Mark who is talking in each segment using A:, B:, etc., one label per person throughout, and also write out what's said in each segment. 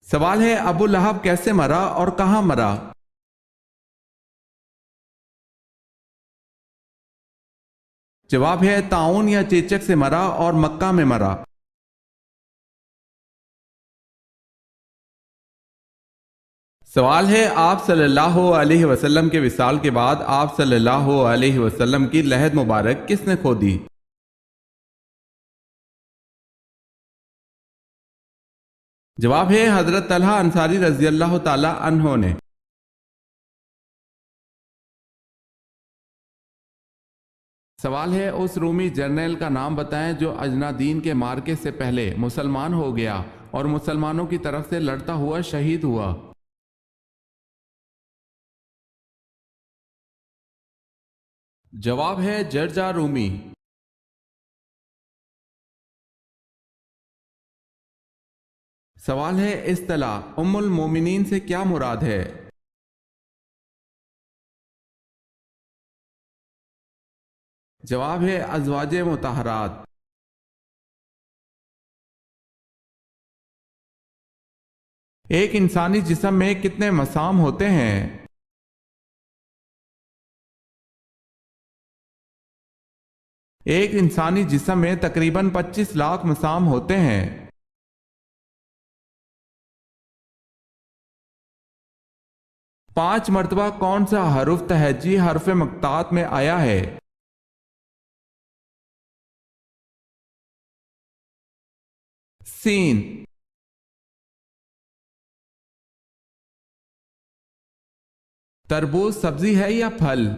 A: سوال ہے ابو لہب کیسے مرا اور کہاں مرا؟ جواب ہے طاعون یا چیچک سے مرا اور مکہ میں مرا۔ سوال ہے آپ صلی اللہ علیہ وسلم کے وصال کے بعد آپ صلی اللہ علیہ وسلم کی لحد مبارک کس نے کھو دی؟ جواب ہے حضرت طلحہ انصاری رضی اللہ تعالی عنہ نے۔ سوال ہے اس رومی جرنیل کا نام بتائیں جو اجنادین کے مارکے سے پہلے مسلمان ہو گیا اور مسلمانوں کی طرف سے لڑتا ہوا شہید ہوا۔ جواب ہے جرجا رومی۔ سوال ہے اصطلاح ام المومنین سے کیا مراد ہے؟ جواب ہے ازواج مطہرات۔ ایک انسانی جسم میں کتنے مسام ہوتے ہیں؟ ایک انسانی جسم میں تقریباً 25 لاکھ مسام ہوتے ہیں۔ 5 مرتبہ کون سا حرف تہجی حرف مقطعات میں آیا ہے؟ سین۔ تربوز سبزی ہے یا پھل؟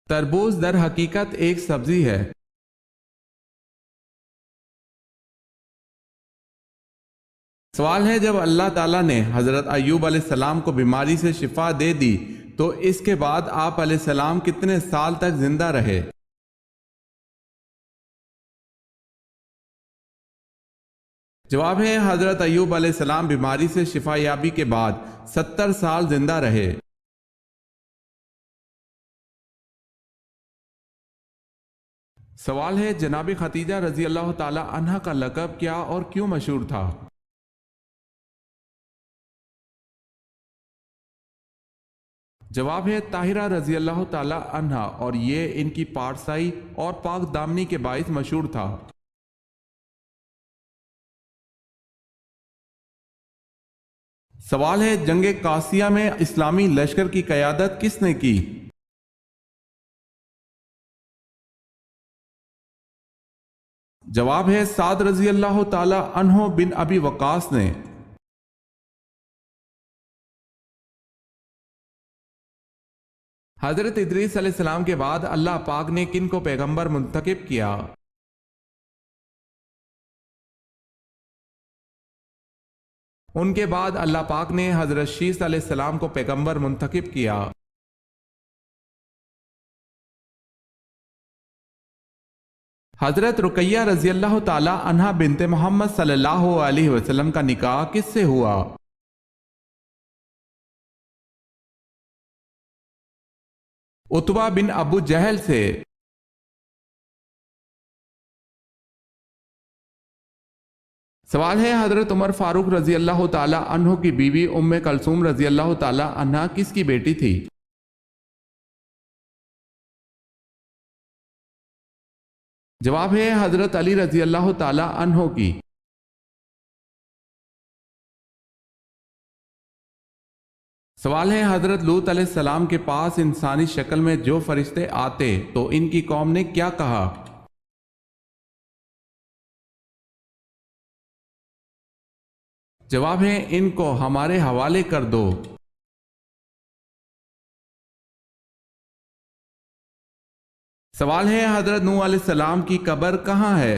A: تربوز در حقیقت ایک سبزی ہے۔ سوال ہے جب اللہ تعالیٰ نے حضرت ایوب علیہ السلام کو بیماری سے شفا دے دی تو اس کے بعد آپ علیہ السلام کتنے سال تک زندہ رہے؟ جواب ہے حضرت ایوب علیہ السلام بیماری سے شفا یابی کے بعد 70 سال زندہ رہے۔ سوال ہے جناب خدیجہ رضی اللہ تعالی عنہ کا لقب کیا اور کیوں مشہور تھا؟ جواب ہے طاہرہ رضی اللہ تعالی عنہ، اور یہ ان کی پارسائی اور پاک دامنی کے باعث مشہور تھا۔ سوال ہے جنگ قاسیہ میں اسلامی لشکر کی قیادت کس نے کی؟ جواب ہے سعد رضی اللہ تعالی عنہ بن ابی وقاص نے۔ حضرت ادریس علیہ السلام کے بعد اللہ پاک نے کن کو پیغمبر منتخب کیا؟ ان کے بعد اللہ پاک نے حضرت شیس علیہ السلام کو پیغمبر منتخب کیا۔ حضرت رقیہ رضی اللہ تعالی عنہ بنت محمد صلی اللہ علیہ وسلم کا نکاح کس سے ہوا؟ عتبہ بن ابو جہل سے۔ سوال ہے حضرت عمر فاروق رضی اللہ تعالی عنہ کی بیوی ام کلثوم رضی اللہ تعالی عنہ کس کی بیٹی تھی؟ جواب ہے حضرت علی رضی اللہ تعالی عنہ کی۔ سوال ہے حضرت لوط علیہ السلام کے پاس انسانی شکل میں جو فرشتے آتے تو ان کی قوم نے کیا کہا؟ جواب ہے ان کو ہمارے حوالے کر دو۔ سوال ہے حضرت نوح علیہ السلام کی قبر کہاں ہے؟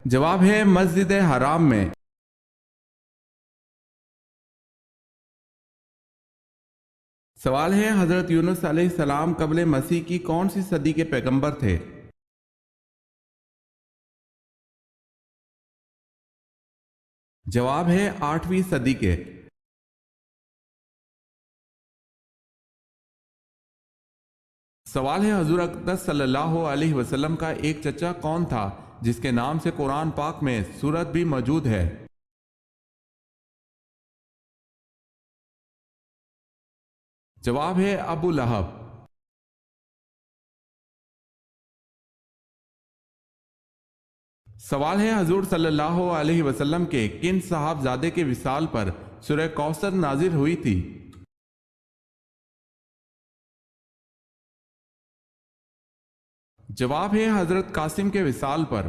A: جواب ہے مسجد حرام میں۔ سوال ہے حضرت یونس علیہ السلام قبل مسیح کی کون سی صدی کے پیغمبر تھے؟ جواب ہے 8ویں صدی کے۔ سوال ہے حضور اقدس صلی اللہ علیہ وسلم کا ایک چچا کون تھا جس کے نام سے قرآن پاک میں سورت بھی موجود ہے؟ جواب ہے ابو لہب۔ سوال ہے حضور صلی اللہ علیہ وسلم کے کن صاحبزادے کے وصال پر سورہ کوثر نازل ہوئی تھی؟ جواب ہے حضرت قاسم کے وصال پر۔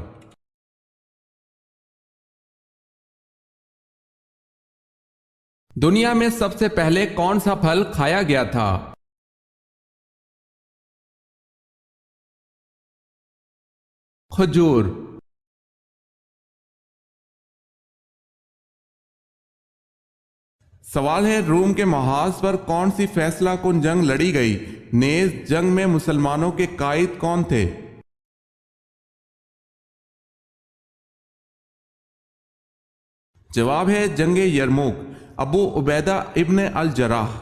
A: دنیا میں سب سے پہلے کون سا پھل کھایا گیا تھا؟ کھجور۔ سوال ہے روم کے محاذ پر کون سی فیصلہ کن جنگ لڑی گئی؟ نیز جنگ میں مسلمانوں کے قائد کون تھے؟ جواب ہے جنگ یرموک، ابو عبیدہ ابن الجراح۔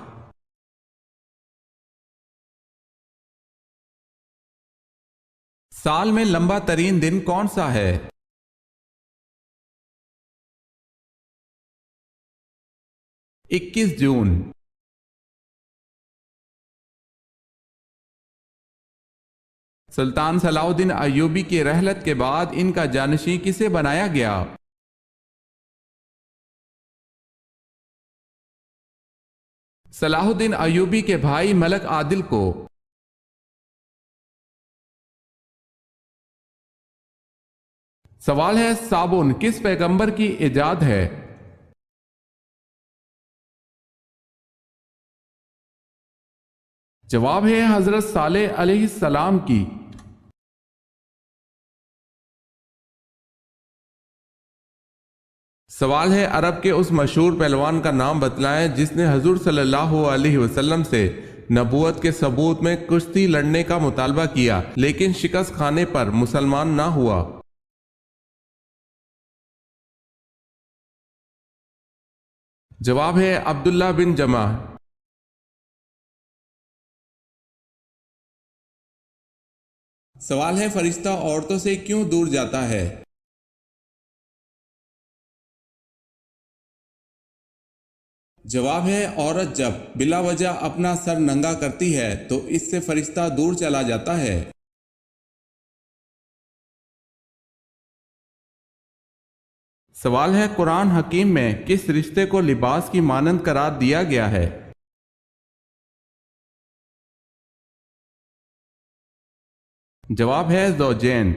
A: سال میں لمبا ترین دن کون سا ہے؟ 21 جون۔ سلطان صلاح الدین ایوبی کی رحلت کے بعد ان کا جانشین کسے بنایا گیا؟ صلاح الدین ایوبی کے بھائی ملک عادل کو۔ سوال ہے صابن کس پیغمبر کی ایجاد ہے؟ جواب ہے حضرت صالح علیہ السلام کی۔ سوال ہے عرب کے اس مشہور پہلوان کا نام بتلائیں جس نے حضور صلی اللہ علیہ وسلم سے نبوت کے ثبوت میں کشتی لڑنے کا مطالبہ کیا لیکن شکست کھانے پر مسلمان نہ ہوا۔ جواب ہے عبداللہ بن جمع۔ سوال ہے فرشتہ عورتوں سے کیوں دور جاتا ہے؟ جواب ہے عورت جب بلا وجہ اپنا سر ننگا کرتی ہے تو اس سے فرشتہ دور چلا جاتا ہے۔ سوال ہے قرآن حکیم میں کس رشتے کو لباس کی مانند قرار دیا گیا ہے؟ جواب ہے زوجین۔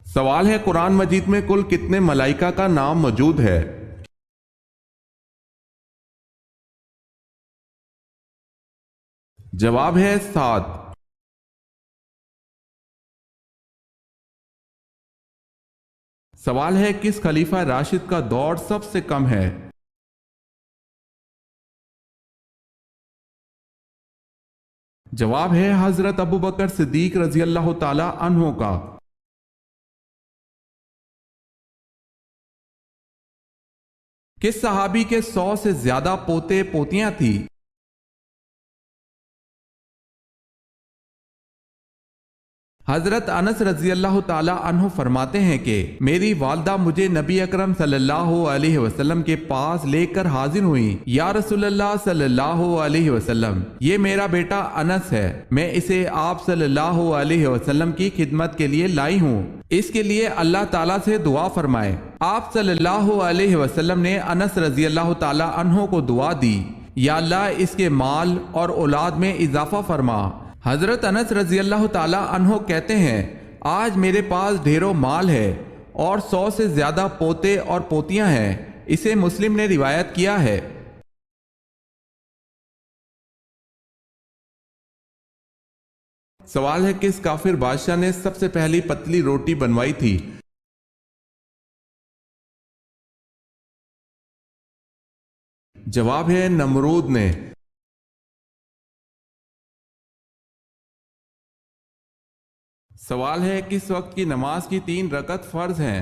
A: سوال ہے قرآن مجید میں کل کتنے ملائکہ کا نام موجود ہے؟ جواب ہے 7۔ سوال ہے کس خلیفہ راشد کا دور سب سے کم ہے؟ جواب ہے حضرت ابوبکر صدیق رضی اللہ تعالی عنہ کا۔ کس صحابی کے 100 سے زیادہ پوتے پوتیاں تھی؟ حضرت انس رضی اللہ تعالی عنہ فرماتے ہیں کہ میری والدہ مجھے نبی اکرم صلی اللہ علیہ وسلم کے پاس لے کر حاضر ہوئی، یا رسول اللہ صلی اللہ علیہ وسلم، یہ میرا بیٹا انس ہے، میں اسے آپ صلی اللہ علیہ وسلم کی خدمت کے لیے لائی ہوں، اس کے لیے اللہ تعالیٰ سے دعا فرمائے۔ آپ صلی اللہ علیہ وسلم نے انس رضی اللہ تعالی عنہ کو دعا دی، یا اللہ اس کے مال اور اولاد میں اضافہ فرما۔ حضرت انس رضی اللہ تعالی عنہ کہتے ہیں آج میرے پاس ڈھیروں مال ہے اور 100 سے زیادہ پوتے اور پوتیاں ہیں، اسے مسلم نے روایت کیا ہے۔ سوال ہے کس کافر بادشاہ نے سب سے پہلی پتلی روٹی بنوائی تھی؟ جواب ہے نمرود نے۔ سوال ہے کس وقت کی نماز کی 3 رکعت فرض ہیں؟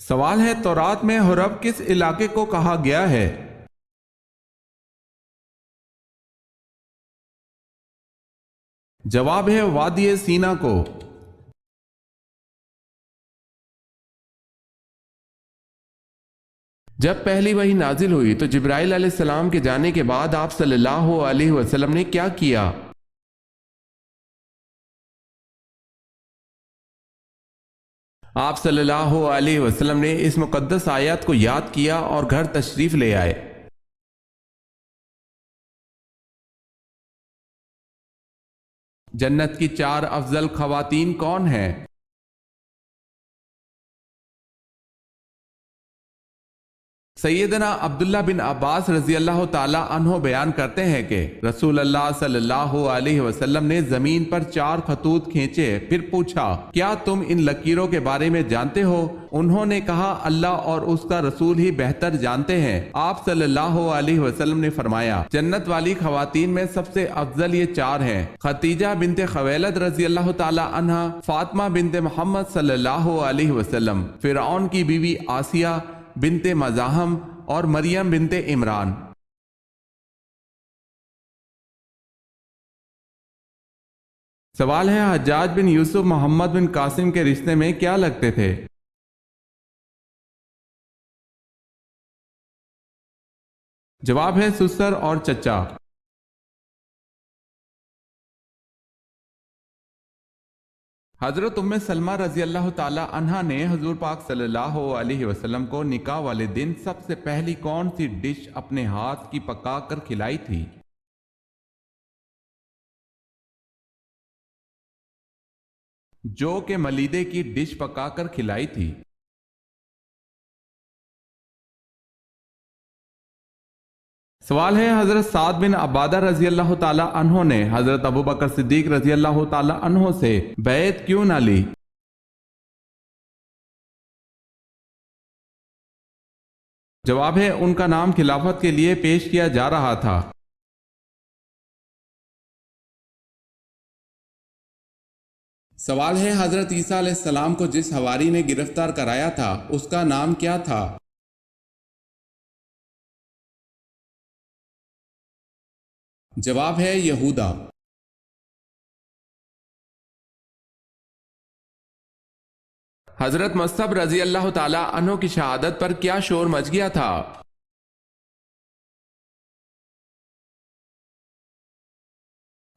A: سوال ہے تورات میں حرب کس علاقے کو کہا گیا ہے؟ جواب ہے وادی سینا کو۔ جب پہلی وحی نازل ہوئی تو جبرائیل علیہ السلام کے جانے کے بعد آپ صلی اللہ علیہ وسلم نے کیا کیا؟ آپ صلی اللہ علیہ وسلم نے اس مقدس آیات کو یاد کیا اور گھر تشریف لے آئے۔ جنت کی 4 افضل خواتین کون ہیں؟ سیدنا عبداللہ بن عباس رضی اللہ تعالی عنہ بیان کرتے ہیں کہ رسول اللہ صلی اللہ علیہ وسلم نے زمین پر 4 خطوط کھینچے، پھر پوچھا کیا تم ان لکیروں کے بارے میں جانتے ہو؟ انہوں نے کہا اللہ اور اس کا رسول ہی بہتر جانتے ہیں۔ آپ صلی اللہ علیہ وسلم نے فرمایا جنت والی خواتین میں سب سے افضل یہ 4 ہیں: خدیجہ بنت خویلد رضی اللہ تعالی عنہا، فاطمہ بنت محمد صلی اللہ علیہ وسلم، فرعون کی بیوی آسیہ بنت مزاحم اور مریم بنت عمران۔ سوال ہے حجاج بن یوسف محمد بن قاسم کے رشتے میں کیا لگتے تھے؟ جواب ہے سسر اور چچا۔ حضرت ام سلمہ رضی اللہ تعالی عنہا نے حضور پاک صلی اللہ علیہ وسلم کو نکاح والے دن سب سے پہلی کون سی ڈش اپنے ہاتھ کی پکا کر کھلائی تھی؟ جو کہ ملیدے کی ڈش پکا کر کھلائی تھی۔ سوال ہے حضرت سعد بن عبادہ رضی اللہ تعالی عنہ نے حضرت ابوبکر صدیق رضی اللہ تعالی عنہ سے بیعت کیوں نہ لی؟ جواب ہے ان کا نام خلافت کے لیے پیش کیا جا رہا تھا۔ سوال ہے حضرت عیسیٰ علیہ السلام کو جس حواری نے گرفتار کرایا تھا اس کا نام کیا تھا؟ جواب ہے یہودا۔ حضرت مصعب رضی اللہ تعالی عنہ کی شہادت پر کیا شور مچ گیا تھا؟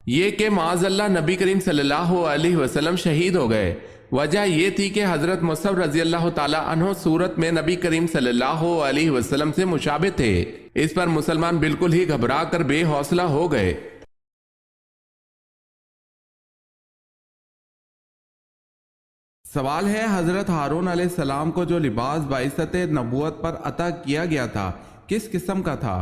A: یہ کہ معاذ اللہ نبی کریم صلی اللہ علیہ وسلم شہید ہو گئے۔ وجہ یہ تھی کہ حضرت مصعب رضی اللہ تعالی عنہ صورت میں نبی کریم صلی اللہ علیہ وسلم سے مشابہ تھے۔ اس پر مسلمان بالکل ہی گھبرا کر بے حوصلہ ہو گئے۔ سوال ہے حضرت ہارون علیہ السلام کو جو لباس بعثت نبوت پر عطا کیا گیا تھا کس قسم کا تھا؟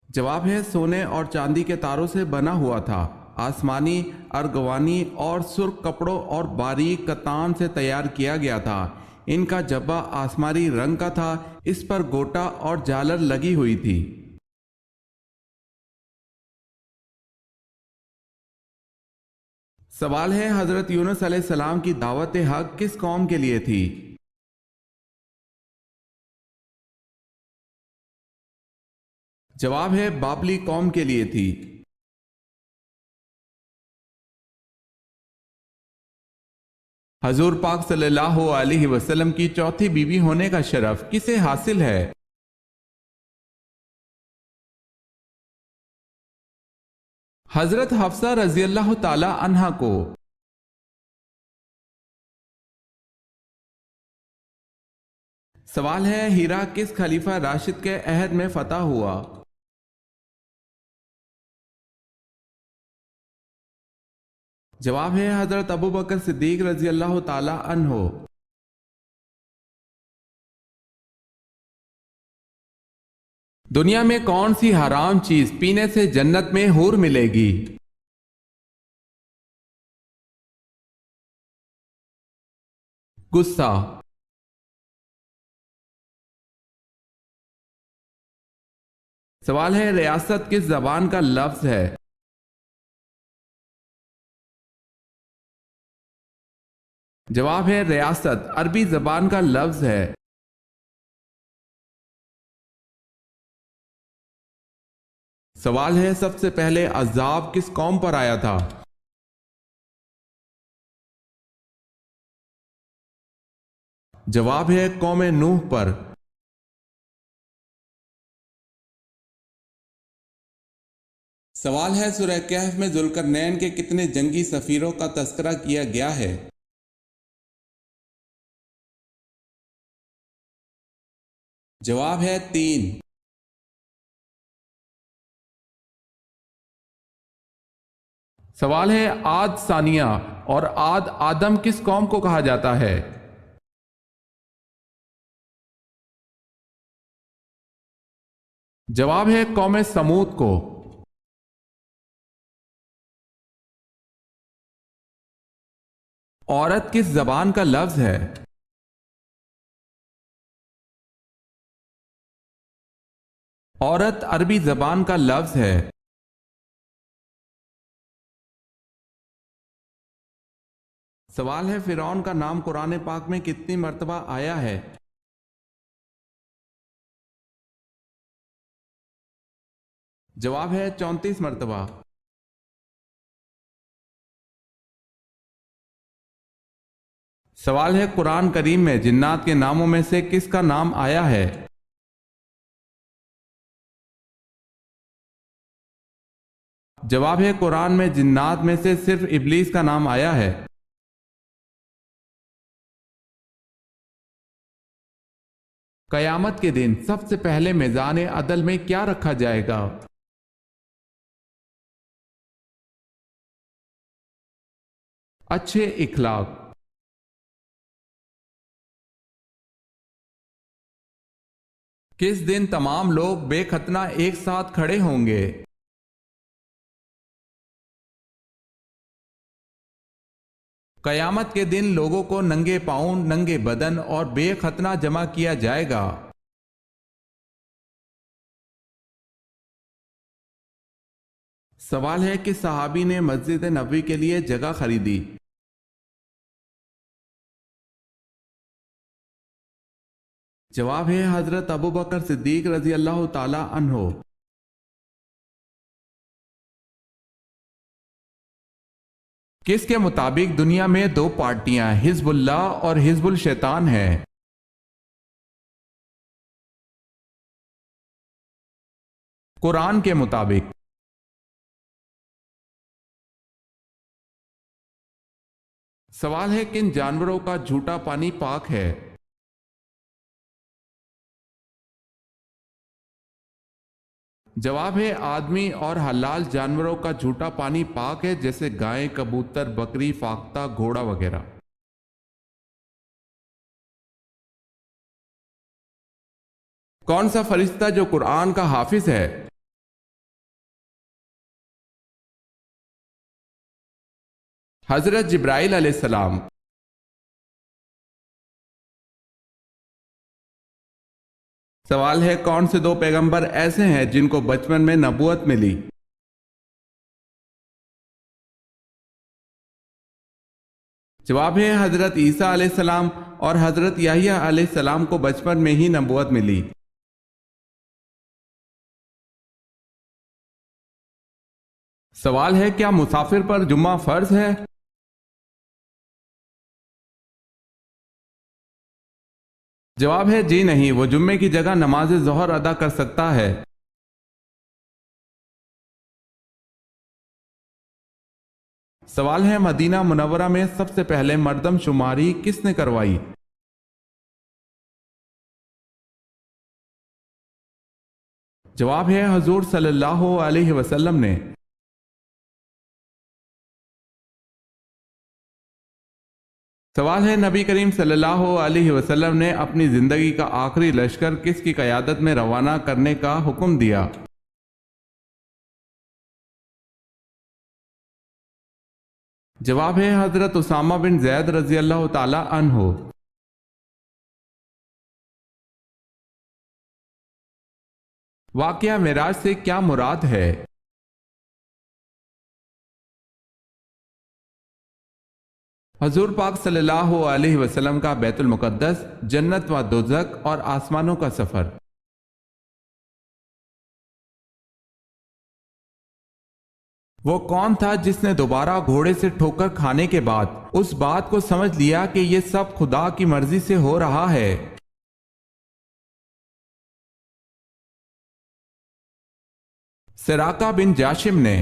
A: جواب ہے سونے اور چاندی کے تاروں سے بنا ہوا تھا۔ آسمانی، ارغوانی اور سرخ کپڑوں اور باریک کتان سے تیار کیا گیا تھا۔ ان کا جبہ آسمانی رنگ کا تھا، اس پر گوٹا اور جالر لگی ہوئی تھی۔ سوال ہے حضرت یونس علیہ السلام کی دعوت حق کس قوم کے لیے تھی؟ جواب ہے بابلی قوم کے لیے تھی۔ حضور پاک صلی اللہ علیہ وسلم کی چوتھی بیوی ہونے کا شرف کسے حاصل ہے؟ حضرت حفصہ رضی اللہ تعالی عنہا کو۔ سوال ہے ہیرا کس خلیفہ راشد کے عہد میں فتح ہوا؟ جواب ہے حضرت ابوبکر صدیق رضی اللہ تعالی عنہ۔ دنیا میں کون سی حرام چیز پینے سے جنت میں حور ملے گی؟ غصہ۔ سوال ہے ریاست کس زبان کا لفظ ہے؟ جواب ہے ریاست عربی زبان کا لفظ ہے۔ سوال ہے سب سے پہلے عذاب کس قوم پر آیا تھا؟ جواب ہے قوم نوح پر۔ سوال ہے سورہ کہف میں ذوالقرنین کے کتنے جنگی سفیروں کا تذکرہ کیا گیا ہے؟ جواب ہے 3۔ سوال ہے عاد ثانیہ اور عاد آدم کس قوم کو کہا جاتا ہے؟ جواب ہے قوم سمود کو۔ عورت کس زبان کا لفظ ہے؟ عورت عربی زبان کا لفظ ہے۔ سوال ہے فرعون کا نام قرآن پاک میں کتنی مرتبہ آیا ہے؟ جواب ہے 34 مرتبہ۔ سوال ہے قرآن کریم میں جنات کے ناموں میں سے کس کا نام آیا ہے؟ جواب ہے قرآن میں جنات میں سے صرف ابلیس کا نام آیا ہے۔ قیامت کے دن سب سے پہلے میزان عدل میں کیا رکھا جائے گا؟ اچھے اخلاق۔ کس دن تمام لوگ بے ختنہ ایک ساتھ کھڑے ہوں گے؟ قیامت کے دن لوگوں کو ننگے پاؤں، ننگے بدن اور بے ختنہ جمع کیا جائے گا۔ سوال ہے کہ صحابی نے مسجد نبوی کے لیے جگہ خریدی؟ جواب ہے حضرت ابوبکر صدیق رضی اللہ تعالی عنہ۔ کس کے مطابق دنیا میں دو پارٹیاں حزب اللہ اور حزب الشیطان ہیں؟ قرآن کے مطابق۔ سوال ہے کن جانوروں کا جھوٹا پانی پاک ہے؟ جواب ہے آدمی اور حلال جانوروں کا جھوٹا پانی پاک ہے، جیسے گائے، کبوتر، بکری، فاختہ، گھوڑا وغیرہ۔ کون سا فرشتہ جو قرآن کا حافظ ہے؟ حضرت جبرائیل علیہ السلام۔ سوال ہے کون سے دو پیغمبر ایسے ہیں جن کو بچپن میں نبوت ملی؟ جواب ہے حضرت عیسیٰ علیہ السلام اور حضرت یحییٰ علیہ السلام کو بچپن میں ہی نبوت ملی۔ سوال ہے کیا مسافر پر جمعہ فرض ہے؟ جواب ہے جی نہیں، وہ جمعے کی جگہ نماز ظہر ادا کر سکتا ہے۔ سوال ہے مدینہ منورہ میں سب سے پہلے مردم شماری کس نے کروائی؟ جواب ہے حضور صلی اللہ علیہ وسلم نے۔ سوال ہے نبی کریم صلی اللہ علیہ وسلم نے اپنی زندگی کا آخری لشکر کس کی قیادت میں روانہ کرنے کا حکم دیا؟ جواب ہے حضرت اسامہ بن زید رضی اللہ تعالی عنہ۔ واقعہ معراج سے کیا مراد ہے؟ حضور پاک صلی اللہ علیہ وسلم کا بیت المقدس، جنت و دوزخ اور آسمانوں کا سفر۔ وہ کون تھا جس نے دوبارہ گھوڑے سے ٹھوکر کھانے کے بعد اس بات کو سمجھ لیا کہ یہ سب خدا کی مرضی سے ہو رہا ہے؟ سراقہ بن جاشم نے۔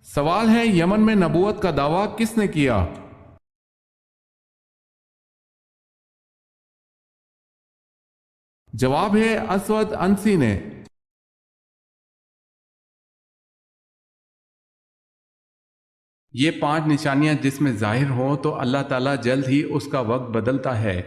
A: سوال ہے، یمن میں نبوت کا دعویٰ کس نے کیا؟ جواب ہے اسود انسی نے۔ یہ 5 نشانیاں جس میں ظاہر ہوں تو اللہ تعالیٰ جلد ہی اس کا وقت بدلتا ہے۔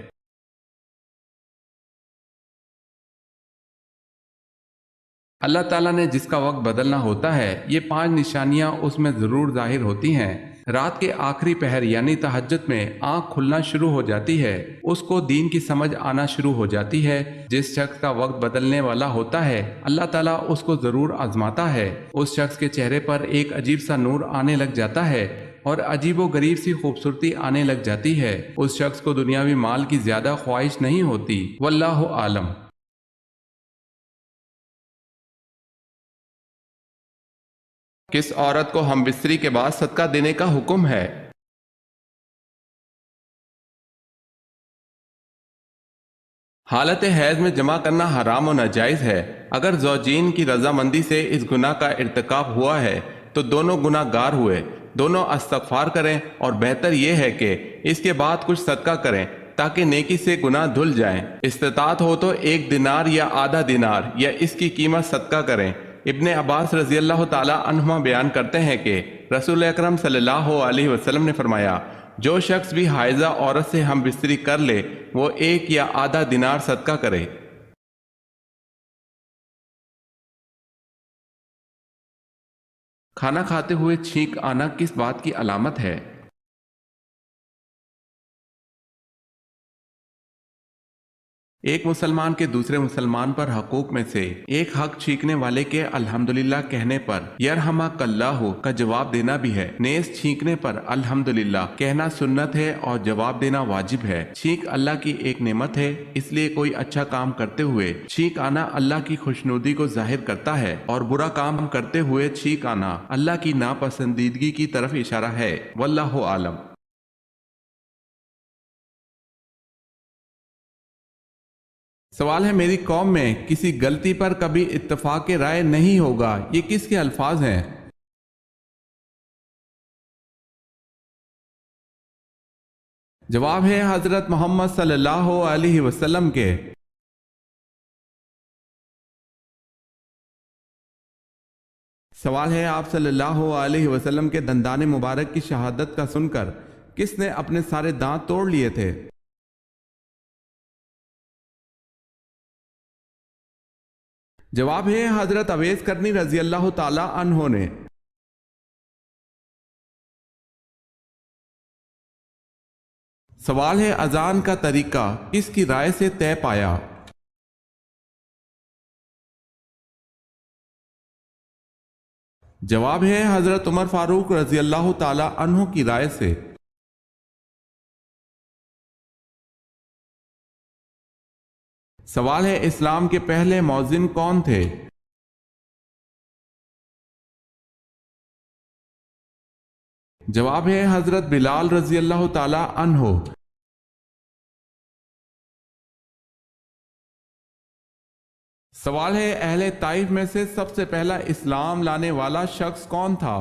A: اللہ تعالیٰ نے جس کا وقت بدلنا ہوتا ہے، یہ 5 نشانیاں اس میں ضرور ظاہر ہوتی ہیں۔ رات کے آخری پہر یعنی تہجد میں آنکھ کھلنا شروع ہو جاتی ہے، اس کو دین کی سمجھ آنا شروع ہو جاتی ہے۔ جس شخص کا وقت بدلنے والا ہوتا ہے، اللہ تعالیٰ اس کو ضرور آزماتا ہے۔ اس شخص کے چہرے پر ایک عجیب سا نور آنے لگ جاتا ہے اور عجیب و غریب سی خوبصورتی آنے لگ جاتی ہے۔ اس شخص کو دنیاوی مال کی زیادہ خواہش نہیں ہوتی۔ واللہ عالم۔ کس عورت کو ہم بستری کے بعد صدقہ دینے کا حکم ہے؟ حالت حیض میں جمع کرنا حرام و ناجائز ہے۔ اگر زوجین کی رضامندی سے اس گناہ کا ارتکاب ہوا ہے تو دونوں گناہ گار ہوئے، دونوں استغفار کریں اور بہتر یہ ہے کہ اس کے بعد کچھ صدقہ کریں تاکہ نیکی سے گناہ دھل جائیں۔ استطاعت ہو تو 1 دینار یا آدھا دینار یا اس کی قیمت صدقہ کریں۔ ابن عباس رضی اللہ تعالی عنہما بیان کرتے ہیں کہ رسول اکرم صلی اللہ علیہ وسلم نے فرمایا، جو شخص بھی حائضہ عورت سے ہم بستری کر لے وہ 1 یا آدھا دینار صدقہ کرے۔ کھانا کھاتے ہوئے چھینک آنا کس بات کی علامت ہے؟ ایک مسلمان کے دوسرے مسلمان پر حقوق میں سے ایک حق چھینکنے والے کے الحمدللہ کہنے پر یرحمک اللہ کا جواب دینا بھی ہے۔ نیز چھینکنے پر الحمدللہ کہنا سنت ہے اور جواب دینا واجب ہے۔ چھینک اللہ کی ایک نعمت ہے، اس لیے کوئی اچھا کام کرتے ہوئے چھینک آنا اللہ کی خوشنودی کو ظاہر کرتا ہے، اور برا کام کرتے ہوئے چھینک آنا اللہ کی ناپسندیدگی کی طرف اشارہ ہے۔ واللہ عالم۔ سوال ہے، میری قوم میں کسی غلطی پر کبھی اتفاق رائے نہیں ہوگا، یہ کس کے الفاظ ہیں؟ جواب ہے حضرت محمد صلی اللہ علیہ وسلم کے۔ سوال ہے، آپ صلی اللہ علیہ وسلم کے دندان مبارک کی شہادت کا سن کر کس نے اپنے سارے دانت توڑ لیے تھے؟ جواب ہے حضرت اویس کرنی رضی اللہ تعالی عنہ نے۔ سوال ہے، اذان کا طریقہ کس کی رائے سے طے پایا؟ جواب ہے حضرت عمر فاروق رضی اللہ تعالی عنہ کی رائے سے۔ سوال ہے، اسلام کے پہلے مؤذن کون تھے؟ جواب ہے حضرت بلال رضی اللہ تعالی عنہ۔ سوال ہے، اہل طائف میں سے سب سے پہلا اسلام لانے والا شخص کون تھا؟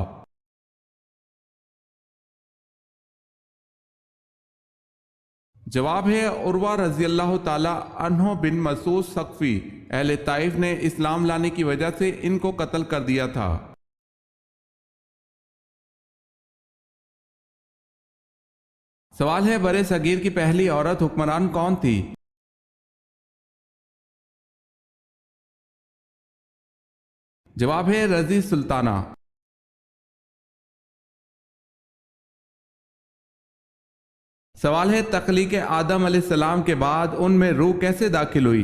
A: جواب ہے عروہ رضی اللہ تعالی عنہ بن مسعود ثقفی۔ اہل طائف نے اسلام لانے کی وجہ سے ان کو قتل کر دیا تھا۔ سوال ہے، برے صغیر کی پہلی عورت حکمران کون تھی؟ جواب ہے رضی سلطانہ۔ سوال ہے، تخلیق آدم علیہ السلام کے بعد ان میں روح کیسے داخل ہوئی؟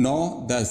A: 9-10।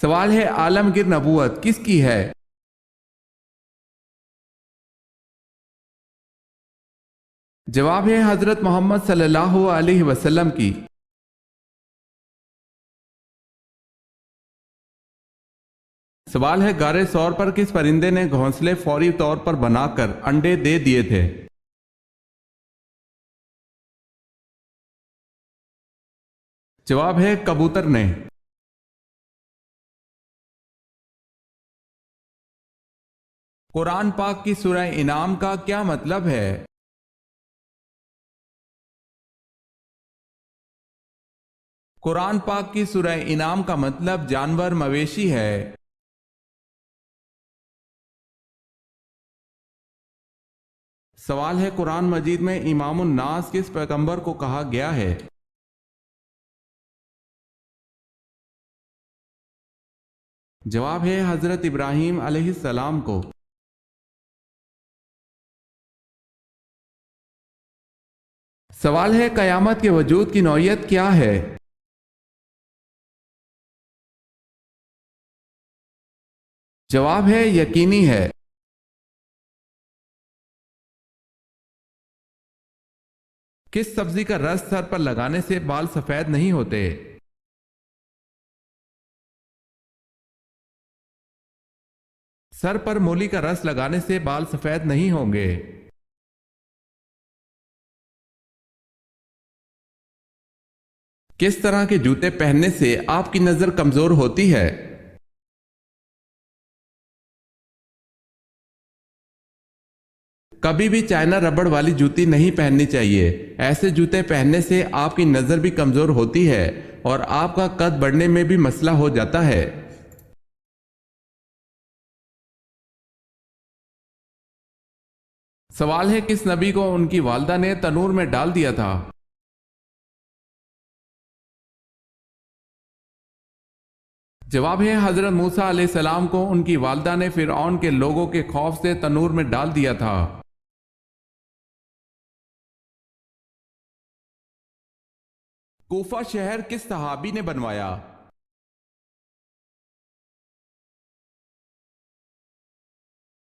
A: سوال ہے عالمگیر نبوت کس کی ہے؟ جواب ہے حضرت محمد صلی اللہ علیہ وسلم کی۔ سوال ہے غار ثور پر کس پرندے نے گھونسلے فوری طور پر بنا کر انڈے دے دیے تھے؟ جواب ہے کبوتر نے۔ قرآن پاک کی سورہ انعام کا کیا مطلب ہے؟ قرآن پاک کی سورہ انعام کا مطلب جانور مویشی ہے۔ سوال ہے قرآن مجید میں امام الناس کس پیغمبر کو کہا گیا ہے؟ جواب ہے حضرت ابراہیم علیہ السلام کو۔ سوال ہے قیامت کے وجود کی نوعیت کیا ہے؟ جواب ہے یقینی ہے۔ کس سبزی کا رس سر پر لگانے سے بال سفید نہیں ہوتے؟ سر پر مولی کا رس لگانے سے بال سفید نہیں ہوں گے۔ کس طرح کے جوتے پہننے سے آپ کی نظر کمزور ہوتی ہے؟ کبھی بھی چائنا ربڑ والی جوتی نہیں پہننی چاہیے، ایسے جوتے پہننے سے آپ کی نظر بھی کمزور ہوتی ہے اور آپ کا قد بڑھنے میں بھی مسئلہ ہو جاتا ہے۔ سوال ہے کس نبی کو ان کی والدہ نے تنور میں ڈال دیا تھا؟ جواب ہے حضرت موسیٰ علیہ السلام کو ان کی والدہ نے فرعون کے لوگوں کے خوف سے تنور میں ڈال دیا تھا۔ کوفہ شہر کس صحابی نے بنوایا؟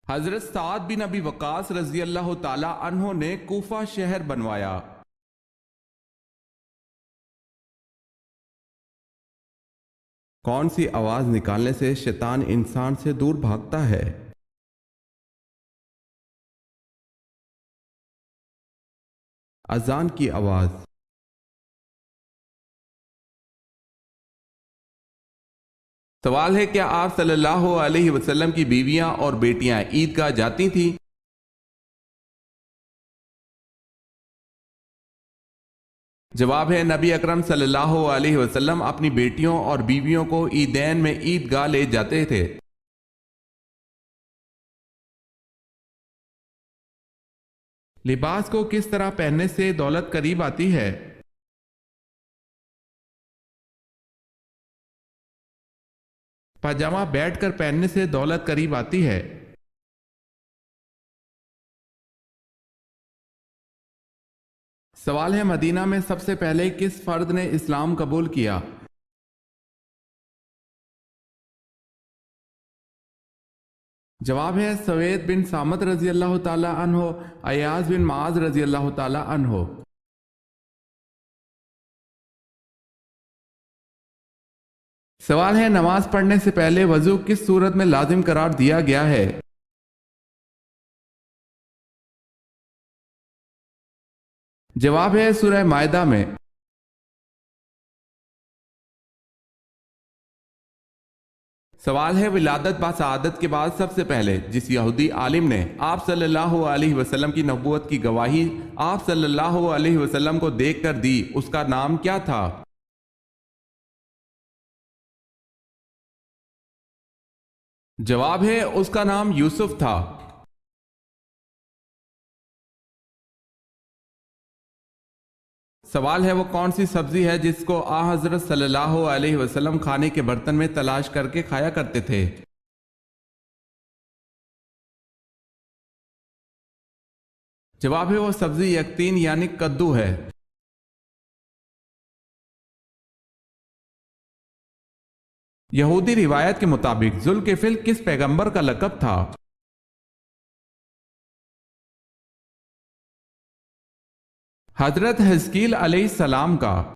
A: حضرت سعد بن ابی وقاص رضی اللہ تعالی عنہ نے کوفہ شہر بنوایا۔ کون سی آواز نکالنے سے شیطان انسان سے دور بھاگتا ہے؟ اذان کی آواز۔ سوال ہے کیا آپ صلی اللہ علیہ وسلم کی بیویاں اور بیٹیاں عیدگاہ جاتی تھیں؟ جواب ہے نبی اکرم صلی اللہ علیہ وسلم اپنی بیٹیوں اور بیویوں کو عیدین میں عیدگاہ لے جاتے تھے۔ لباس کو کس طرح پہننے سے دولت قریب آتی ہے؟ پاجامہ بیٹھ کر پہننے سے دولت قریب آتی ہے۔ سوال ہے مدینہ میں سب سے پہلے کس فرد نے اسلام قبول کیا؟ جواب ہے سوید بن سامت رضی اللہ تعالی عنہ، ایاز بن معاذ رضی اللہ تعالی عنہ۔ سوال ہے نماز پڑھنے سے پہلے وضو کس صورت میں لازم قرار دیا گیا ہے؟ جواب ہے سورہ مائدہ میں۔ سوال ہے ولادت با سعادت کے بعد سب سے پہلے جس یہودی عالم نے آپ صلی اللہ علیہ وسلم کی نبوت کی گواہی آپ صلی اللہ علیہ وسلم کو دیکھ کر دی اس کا نام کیا تھا؟ جواب ہے اس کا نام یوسف تھا۔ سوال ہے وہ کون سی سبزی ہے جس کو آ حضرت صلی اللہ علیہ وسلم کھانے کے برتن میں تلاش کر کے کھایا کرتے تھے؟ جواب ہے وہ سبزی یقطین یعنی کدو ہے۔ یہودی روایت کے مطابق ذوالکفل کس پیغمبر کا لقب تھا؟ حضرت حزقیل علیہ السلام کا۔